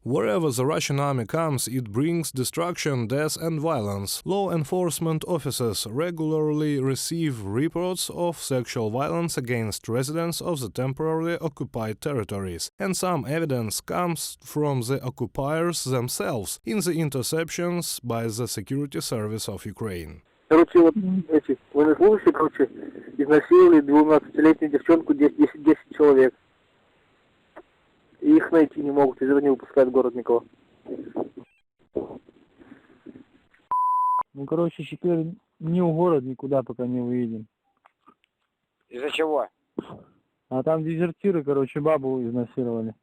Wherever the Russian army comes, it brings destruction, death and violence. Law enforcement officers regularly receive reports of sexual violence against residents of the temporarily occupied territories, and some evidence comes from the occupiers themselves in the interceptions by the Security Service of Ukraine. Короче, вот эти военнослужащие, изнасиловали 12-летнюю девчонку 10 человек. И их найти не могут, из-за этого не выпускают в город никого. Ну, короче, теперь ни в город никуда пока не выедем. Из-за чего? А там дезертиры, короче, бабу изнасиловали.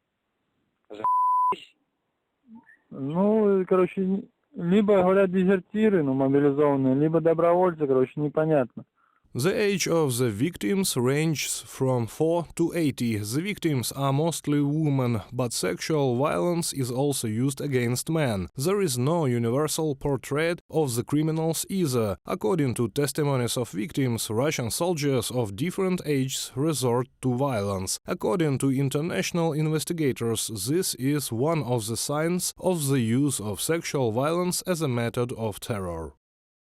Ну, короче, либо, говорят, дезертиры, ну, мобилизованные, либо добровольцы, короче, непонятно. The age of the victims ranges from 4 to 80. The victims are mostly women, but sexual violence is also used against men. There is no universal portrait of the criminals either. According to testimonies of victims, Russian soldiers of different ages resort to violence. According to international investigators, this is one of the signs of the use of sexual violence as a method of terror.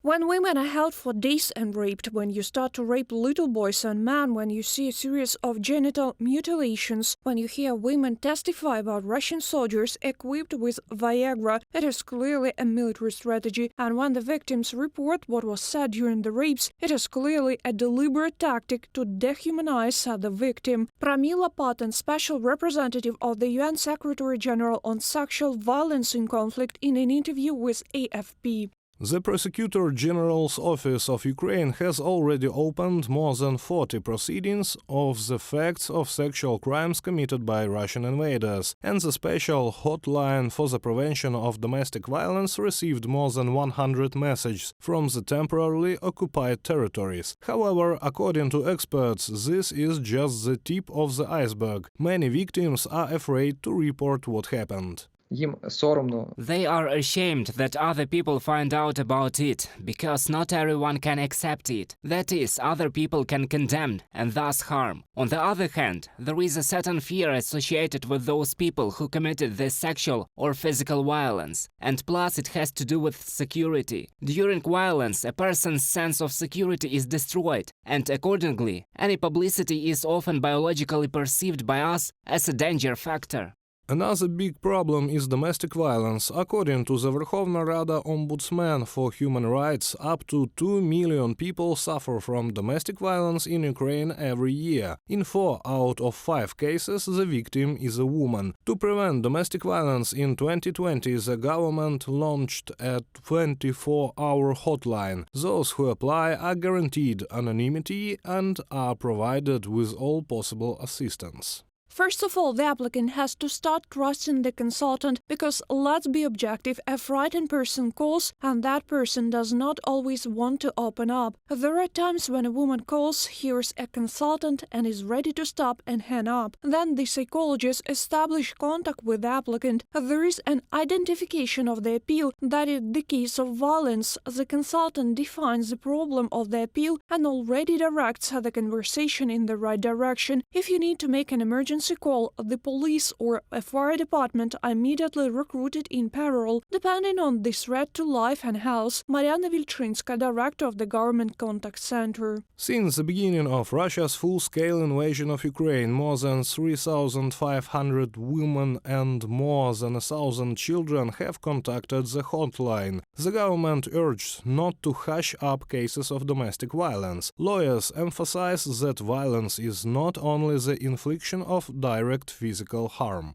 When women are held for days and raped, when you start to rape little boys and men, when you see a series of genital mutilations, when you hear women testify about Russian soldiers equipped with Viagra, it is clearly a military strategy, and when the victims report what was said during the rapes, it is clearly a deliberate tactic to dehumanize the victim. Pramila Patten, special representative of the UN Secretary-General on Sexual Violence in Conflict, in an interview with AFP. The Prosecutor General's Office of Ukraine has already opened more than 40 proceedings of the facts of sexual crimes committed by Russian invaders, and the special hotline for the prevention of domestic violence received more than 100 messages from the temporarily occupied territories. However, according to experts, this is just the tip of the iceberg. Many victims are afraid to report what happened. They are ashamed that other people find out about it, because not everyone can accept it. That is, other people can condemn and thus harm. On the other hand, there is a certain fear associated with those people who committed this sexual or physical violence. And plus it has to do with security. During violence, a person's sense of security is destroyed, and accordingly, any publicity is often biologically perceived by us as a danger factor. Another big problem is domestic violence. According to the Verkhovna Rada Ombudsman for Human Rights, up to 2 million people suffer from domestic violence in Ukraine every year. In 4 out of 5 cases, the victim is a woman. To prevent domestic violence in 2020, the government launched a 24-hour hotline. Those who apply are guaranteed anonymity and are provided with all possible assistance. First of all, the applicant has to start trusting the consultant because, let's be objective, a frightened person calls and that person does not always want to open up. There are times when a woman calls, hears a consultant and is ready to stop and hang up. Then the psychologist establishes contact with the applicant. There is an identification of the appeal, that in the case of violence, the consultant defines the problem of the appeal and already directs the conversation in the right direction. If you need to make an emergency call, the police or a fire department are immediately recruited in parallel, depending on the threat to life and health. Mariana Vilczynska, director of the Government Contact Center. Since the beginning of Russia's full-scale invasion of Ukraine, more than 3,500 women and more than 1,000 children have contacted the hotline. The government urged not to hush up cases of domestic violence. Lawyers emphasize that violence is not only the infliction of direct physical harm.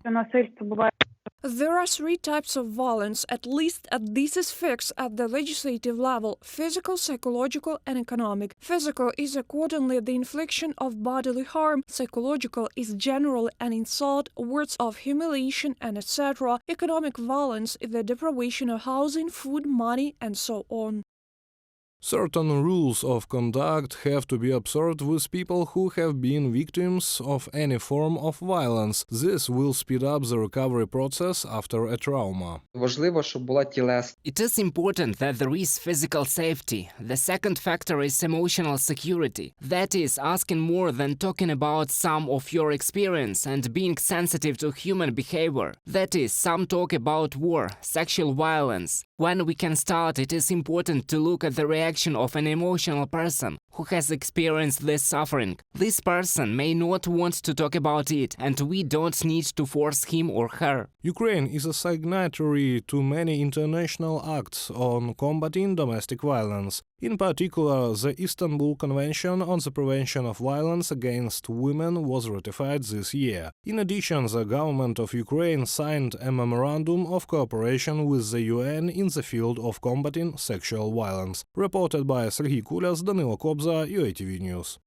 There are 3 types of violence, at least this is fixed at the legislative level: physical, psychological and economic. Physical is accordingly the infliction of bodily harm, psychological is generally an insult, words of humiliation and etc. Economic violence is the deprivation of housing, food, money and so on. Certain rules of conduct have to be observed with people who have been victims of any form of violence. This will speed up the recovery process after a trauma. Важливо, щоб була тілесна. It is important that there is physical safety. The second factor is emotional security. That is, asking more than talking about some of your experience and being sensitive to human behavior. That is, some talk about war, sexual violence. When we can start, it is important to look at the reaction of an emotional person who has experienced this suffering. This person may not want to talk about it, and we don't need to force him or her. Ukraine is a signatory to many international acts on combating domestic violence. In particular, the Istanbul Convention on the Prevention of Violence Against Women was ratified this year. In addition, the government of Ukraine signed a memorandum of cooperation with the UN in the field of combating sexual violence. Reported by Serhiy Kulyas, Danilo Kobza, UATV News.